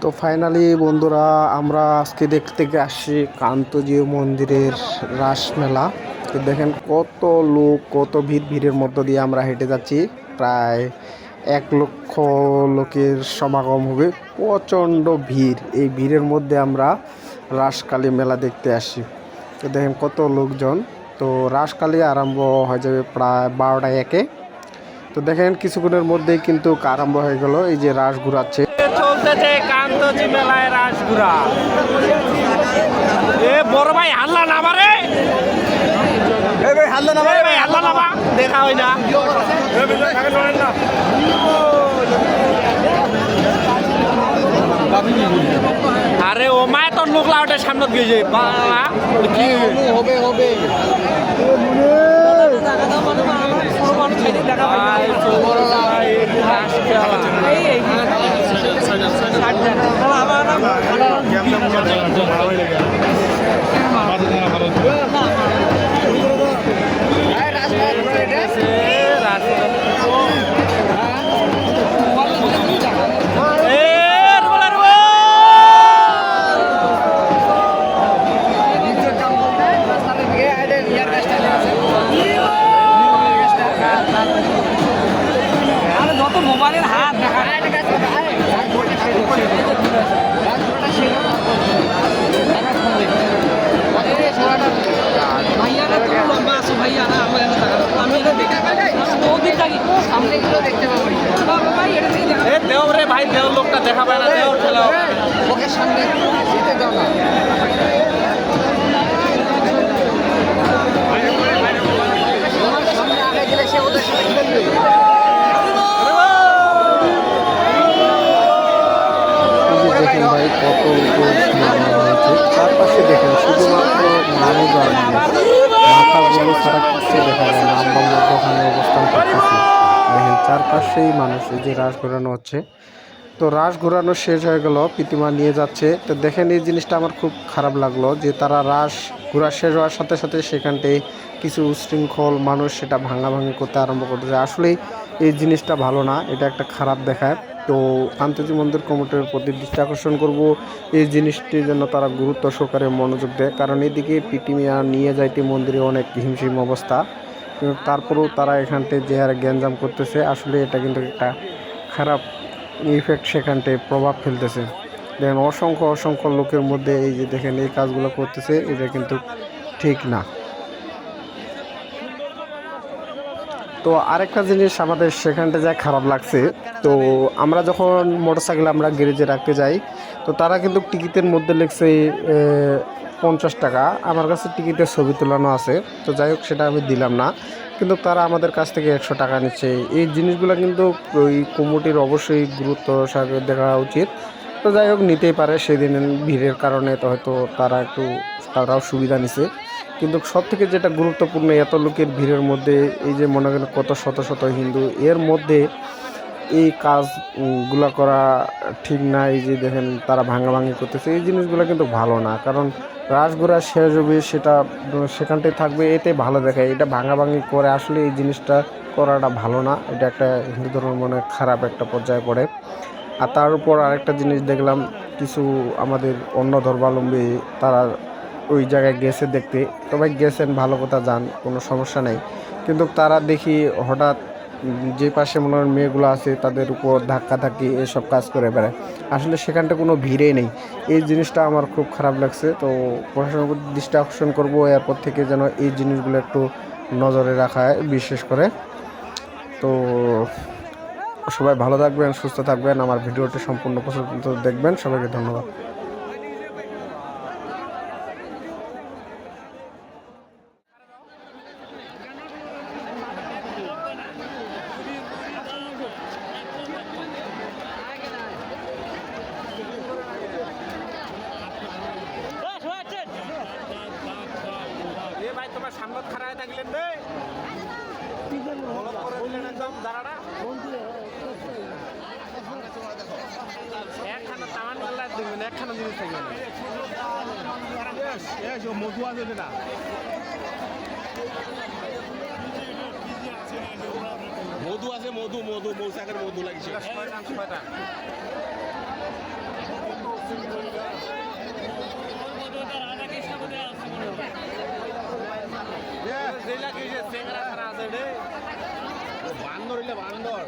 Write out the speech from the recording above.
তো ফাইনালি বন্ধুরা আমরা আজকে দেখতে আসছি কান্তজিউ মন্দিরের রাসমেলা। তো দেখেন কত লোক, কত ভিড়ের মধ্য দিয়ে আমরা হেঁটে যাচ্ছি। প্রায় 1 লক্ষ লোকের সমাগম হবে, প্রচণ্ড ভিড়। এই ভিড়ের মধ্যে আমরা রাসকালী মেলা দেখতে আসছি। তো দেখেন কত লোকজন। তো রাসকালী আরম্ভ হয়ে যাবে প্রায় 12টা 1-এ। তো দেখেন কিছুক্ষণের মধ্যেই কিন্তু আরম্ভ হয়ে গেল। এই যে রাস ঘুরাচ্ছে, চলতেছে কান্তজি মেলায় রাসঘুরা। এ বড় ভাই হাল্লা না মারে, হাল্লা না মারে, হাল্লা না দেখা হয় না। আরে ও মায় তোর লোক লাউটের সামনে গিয়েছে বাংলা কি হবে হবে মোবাইলের হাত দেখা ভাইয়ারা তো লম্বা আছো ভাইয়ারা আমার আমি সামনে দেখতে পাবো দেও রে ভাই, দেও লোকটা দেখা পায় না, দেও খেলো ওকে সামনে যেতে দাও না। সামনে আগে গেলে সে ওদের সাথে খেলবে। দেখেন ভাই কত হয়েছে চারপাশে। দেখেন শুধুমাত্র মানুষ আর মানুষ, মাথাগুলো ছাড়া কিছু দেখা যায় না। আমরা মধ্যখানে অবস্থান করতেছি, দেখেন চারপাশেই মানুষ। এই যে রাস ঘোরানো হচ্ছে। তো রাস ঘোরানো শেষ হয়ে গেল, প্রতিমা নিয়ে যাচ্ছে। তো দেখেন এই জিনিসটা আমার খুব খারাপ লাগলো যে তারা রাস ঘোরা শেষ হওয়ার সাথে সাথে সেখানটায় কিছু উশৃঙ্খল মানুষ সেটা ভাঙাভাঙি করতে আরম্ভ করতেছে। আসলেই এই জিনিসটা ভালো না, এটা একটা খারাপ দেখায়। তো কান্তজি মন্দির কমিটির প্রতি দৃষ্টি আকর্ষণ করব, এই জিনিসটি যেন তারা গুরুত্ব সহকারে মনোযোগ দেয়। কারণ এদিকে পিটিমিয়া নিয়ে যাইতে মন্দিরে অনেক হিমশিম অবস্থা, কিন্তু তারপরেও তারা এখানটায় যে হারে গ্যাঞ্জাম করতেছে, আসলে এটা কিন্তু একটা খারাপ ইফেক্ট সেখানটায় প্রভাব ফেলতেছে। দেখেন অসংখ্য লোকের মধ্যে এই যে দেখেন এই কাজগুলো করতেছে, এটা কিন্তু ঠিক না। তো আরেকটা জিনিস আমাদের সেখানটা যা খারাপ লাগছে, তো আমরা যখন মোটরসাইকেল আমরা গ্যারেজে রাখতে যাই, তো তারা কিন্তু টিকিটের মধ্যে লিখছে 50 টাকা। আমার কাছে টিকিটের ছবি তোলানো আছে, তো যাই হোক সেটা আমি দিলাম না, কিন্তু তারা আমাদের কাছ থেকে 100 টাকা নিচ্ছে। এই জিনিসগুলো কিন্তু ওই কমিটির অবশ্যই গুরুত্ব সহকারে দেখা উচিত। তো যাই হোক নিতেই পারে, সেদিন ভিড়ের কারণে তো হয়তো তারাও সুবিধা নিছে। কিন্তু সব থেকে যেটা গুরুত্বপূর্ণ, এত লোকের ভিড়ের মধ্যে এই যে মনে করেন কত শত হিন্দু, এর মধ্যে এই কাজগুলো করা ঠিক না। এই যে দেখেন তারা ভাঙাভাঙি করতেছে, এই জিনিসগুলো কিন্তু ভালো না। কারণ রাসঘোরা শেষ হবে সেটা সেখানটায় থাকবে, এতে ভালো দেখায়। এটা ভাঙাভাঙি করে আসলে এই জিনিসটা করাটা ভালো না। এটা একটা হিন্দু ধর্মের মনে খারাপ একটা পর্যায়ে পড়ে। আর তার উপর আরেকটা জিনিস দেখলাম, কিছু আমাদের অন্য ধর্মাবলম্বী তারা ওই জায়গায় গেছে দেখতে। তবে গেছেন, ভালো কথা, যান, কোনো সমস্যা নেই। কিন্তু তারা দেখি হঠাৎ যে পাশে মনে হয় মেয়েগুলো আছে তাদের উপর ধাক্কাধাক্কি এসব কাজ করে বেড়ায়। আসলে সেখানটা কোনো ভিড়েই নেই। এই জিনিসটা আমার খুব খারাপ লাগছে। তো প্রশাসনের প্রতি দৃষ্টি আকর্ষণ করবো, এরপর থেকে যেন এই জিনিসগুলো একটু নজরে রাখা হয় বিশেষ করে। তো সবাই ভালো থাকবেন, সুস্থ থাকবেন, আমার ভিডিওটি সম্পূর্ণ পর্যন্ত দেখবেন। সবাইকে ধন্যবাদ। ভাই তোমার সামনে খারাপ থাকলেন রে, একদম দাঁড়াটা একখানা তামান মেলা দেখবেন, একখানা জিনিস থাকবে মধু আছে না, মধু আছে, মধু মৌচাকের মধু লাগিছে। যেটা কি যে চেংরা খানা আছে রে বান্দর হইলে বান্দর